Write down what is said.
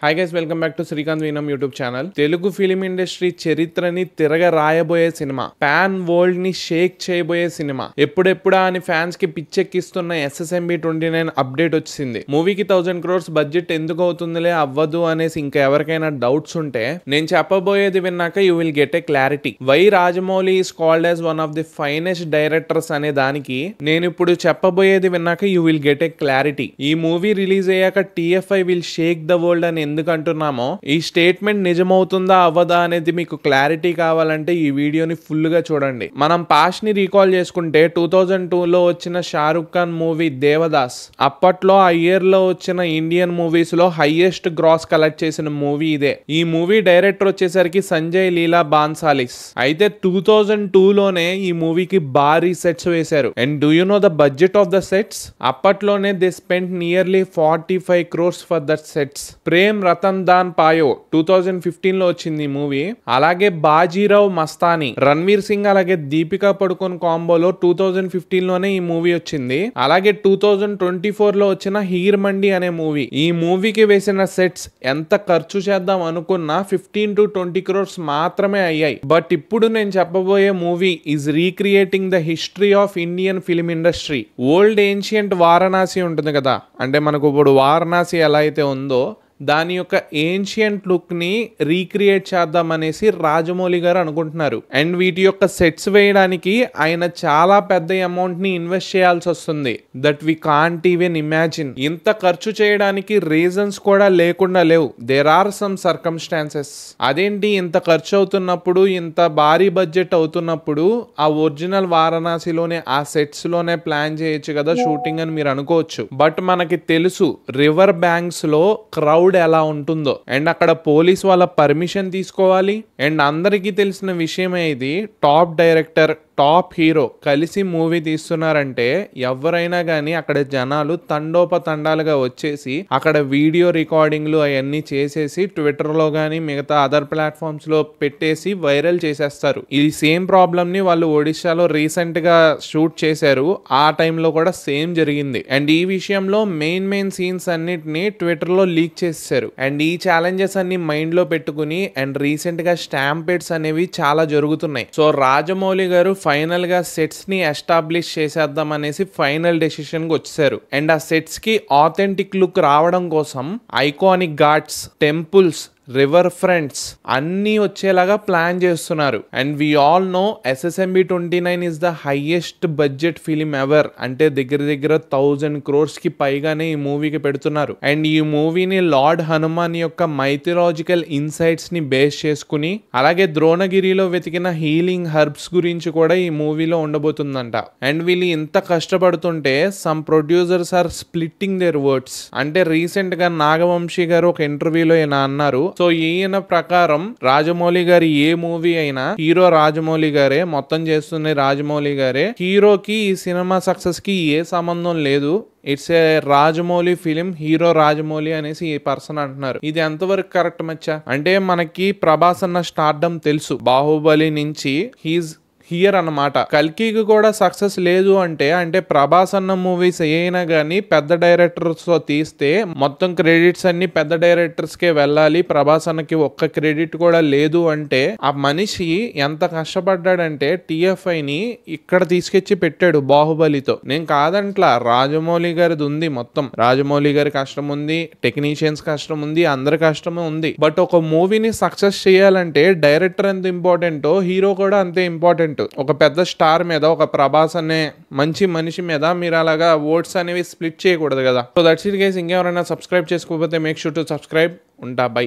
Hi guys, welcome back to Srikanth వీనం YouTube channel. Telugu film industry చరిత్రని తిరగ రాయబోయే cinema, pan world ని షేక్ చేయబోయే సినిమా, ఎప్పుడెప్పుడా అని ఫ్యాన్స్ కి పిచ్చెక్కిస్తున్న SSMB 29 అప్డేట్ వచ్చింది. మూవీకి 1000 crores బడ్జెట్ ఎందుకు అవుతుందిలే అవ్వదు అనేసి ఇంకా ఎవరికైనా డౌట్స్ ఉంటే నేను చెప్పబోయేది విన్నాక you will get a clarity. Why Rajamouli is called as one of the finest directors అనే దానికి నేను ఇప్పుడు చెప్పబోయేది విన్నాక you will get a clarity. ఈ మూవీ రిలీజ్ అయ్యాక TFI will shake the world అని ఎందుకు అంటున్నామో, ఈ స్టేట్మెంట్ నిజమవుతుందా అవ్వదా అనేది మీకు క్లారిటీ కావాలంటే ఈ వీడియోని ఫుల్ గా చూడండి. మనం పాస్ట్ ని రీకాల్ చేసుకుంటే 2002లో వచ్చిన షారుఖ్ ఖాన్ మూవీ దేవదాస్, అప్పట్లో ఆ ఇయర్ లో వచ్చిన ఇండియన్ మూవీస్ లో హైయెస్ట్ గ్రాస్ కలెక్ట్ చేసిన మూవీ ఇదే. ఈ మూవీ డైరెక్టర్ వచ్చేసరికి సంజయ్ లీలా బాన్సాలిస్. అయితే 2002లోనే ఈ మూవీకి భారీ సెట్స్ వేశారు. And do you know the budget of the sets? అప్పట్లోనే they spent nearly 45 crores for that sets. Prem Ratan Dhan Payo 2015లో వచ్చింది ఈ మూవీ. అలాగే బాజీరావ్ మస్తానీ, రణ్వీర్ సింగ్ అలాగే దీపికా పడుకోన్ కాంబోలో 2015లోనే ఈ మూవీ వచ్చింది. అలాగే 2024లో వచ్చిన హీర్ మండి అనే మూవీ. ఈ మూవీకి వేసిన సెట్స్ ఎంత ఖర్చు చేద్దాం అనుకున్నా 15 to 20 crores మాత్రమే అయ్యాయి. బట్ ఇప్పుడు నేను చెప్పబోయే movie is recreating the history of Indian film industry. Old ancient Varanasi ఉంటుంది కదా, అంటే మనకు ఇప్పుడు వారణాసి ఎలా అయితే ఉందో దాని యొక్క ఏన్షియంట్ లుక్ ని రీక్రియేట్ చేద్దాం అనేసి రాజమౌళి గారు అనుకుంటున్నారు. అండ్ వీటి యొక్క సెట్స్ వేయడానికి ఆయన చాలా పెద్ద అమౌంట్ ని ఇన్వెస్ట్ చేయాల్సి వస్తుంది. That we can't even imagine. ఇంత ఖర్చు చేయడానికి రీజన్స్ కూడా లేకుండా లేవు. There are some circumstances. అదేంటి ఇంత ఖర్చు అవుతున్నప్పుడు, ఇంత భారీ బడ్జెట్ అవుతున్నప్పుడు ఆ ఒరిజినల్ వారణాసిలోనే ఆ సెట్స్ లోనే ప్లాన్ చేయొచ్చు కదా షూటింగ్ అని మీరు అనుకోవచ్చు. బట్ మనకి తెలుసు రివర్ బ్యాంక్స్ లో క్రౌడ్ ఎలా ఉంటుందో. అండ్ అక్కడ పోలీస్ వాళ్ళ పర్మిషన్ తీసుకోవాలి. అండ్ అందరికీ తెలిసిన విషయమే ఇది. టాప్ డైరెక్టర్, టాప్ హీరో కలిసి మూవీ తీస్తున్నారంటే ఎవరైనా కానీ అక్కడ జనాలు తండోపతండాలుగా వచ్చేసి అక్కడ వీడియో రికార్డింగ్లు అవన్నీ చేసేసి ట్విట్టర్ లో కానీ మిగతా అదర్ ప్లాట్ఫామ్స్ లో పెట్టేసి వైరల్ చేసేస్తారు. ఈ సేమ్ ప్రాబ్లమ్ ని వాళ్ళు ఒడిశాలో రీసెంట్ గా షూట్ చేశారు. ఆ టైంలో కూడా సేమ్ జరిగింది. అండ్ ఈ విషయంలో మెయిన్ సీన్స్ అన్నిటిని ట్విట్టర్ లో లీక్ చేశారు. అండ్ ఈ ఛాలెంజెస్ అన్ని మైండ్ లో పెట్టుకుని అండ్ రీసెంట్ గా స్టాంపేడ్స్ అనేవి చాలా జరుగుతున్నాయి. సో రాజమౌళి గారు ఫైనల్ గా సెట్స్ ని ఎస్టాబ్లిష్ చేసేద్దాం అనేసి ఫైనల్ డెసిషన్ కి వచ్చేసారు. అండ్ ఆ సెట్స్ కి ఆథెంటిక్ లుక్ రావడం కోసం iconic ghats, temples, river fronts అన్నీ వచ్చేలాగా ప్లాన్ చేస్తున్నారు. And we all know SSMB 29 is the highest budget film ever. అంటే దగ్గర 1000 crores కి పైగానే ఈ మూవీకి పెడుతున్నారు. అండ్ ఈ మూవీని లార్డ్ హనుమాన్ యొక్క మైథలాజికల్ ఇన్సైట్స్ ని బేస్ చేసుకుని, అలాగే ద్రోణగిరిలో వెతికిన హీలింగ్ హర్బ్స్ గురించి కూడా ఈ మూవీలో ఉండబోతుందంట. అండ్ వీళ్ళు ఇంత కష్టపడుతుంటే some producers are splitting their words. అంటే రీసెంట్ గా నాగవంశీ గారు ఒక ఇంటర్వ్యూలో ఈయన అన్నారు, సో ఈయన ప్రకారం రాజమౌళి గారి ఏ మూవీ అయినా హీరో రాజమౌళి గారే, మొత్తం చేస్తుంది రాజమౌళి గారే. హీరోకి ఈ సినిమా సక్సెస్ కి ఏ సంబంధం లేదు. It's a Rajamouli film, hero Rajamouli అనేసి ఈ పర్సన్ అంటున్నారు. ఇది ఎంతవరకు కరెక్ట్ మచ్చా? అంటే మనకి ప్రభాస్ అన్న స్టార్డమ్ తెలుసు. బాహుబలి నుంచి హీజ్ హియర్ అన్నమాట. కల్కికి కూడా సక్సెస్ లేదు అంటే ప్రభాస్ అన్న మూవీస్ అయినా కానీ పెద్ద డైరెక్టర్స్ తో తీస్తే మొత్తం క్రెడిట్స్ అన్ని పెద్ద డైరెక్టర్స్ కే వెళ్ళాలి, ప్రభాస్ అన్నకి ఒక్క క్రెడిట్ కూడా లేదు అంటే ఆ మనిషి ఎంత కష్టపడ్డాడంటే TFI ని ఇక్కడ తీసుకొచ్చి పెట్టాడు బాహుబలితో. నేను కాదంట్లా, రాజమౌళి గారిది ఉంది మొత్తం. రాజమౌళి గారి కష్టం ఉంది, టెక్నీషియన్స్ కష్టం ఉంది, అందరి కష్టమే ఉంది. బట్ ఒక మూవీని సక్సెస్ చేయాలంటే డైరెక్టర్ ఎంత ఇంపార్టెంటో హీరో కూడా అంతే ఇంపార్టెంట్. ఒక పెద్ద స్టార్ మీద, ఒక ప్రభాస్ అనే మంచి మనిషి మీద మీరు అలాగా ఓట్స్ అనేవి స్ప్లిట్ చేయకూడదు కదా. So that's it guys. ఇంకెవరైనా సబ్స్క్రైబ్ చేసుకోకపోతే మేక్ షూర్ టు సబ్స్క్రైబ్. ఉంటా, బై.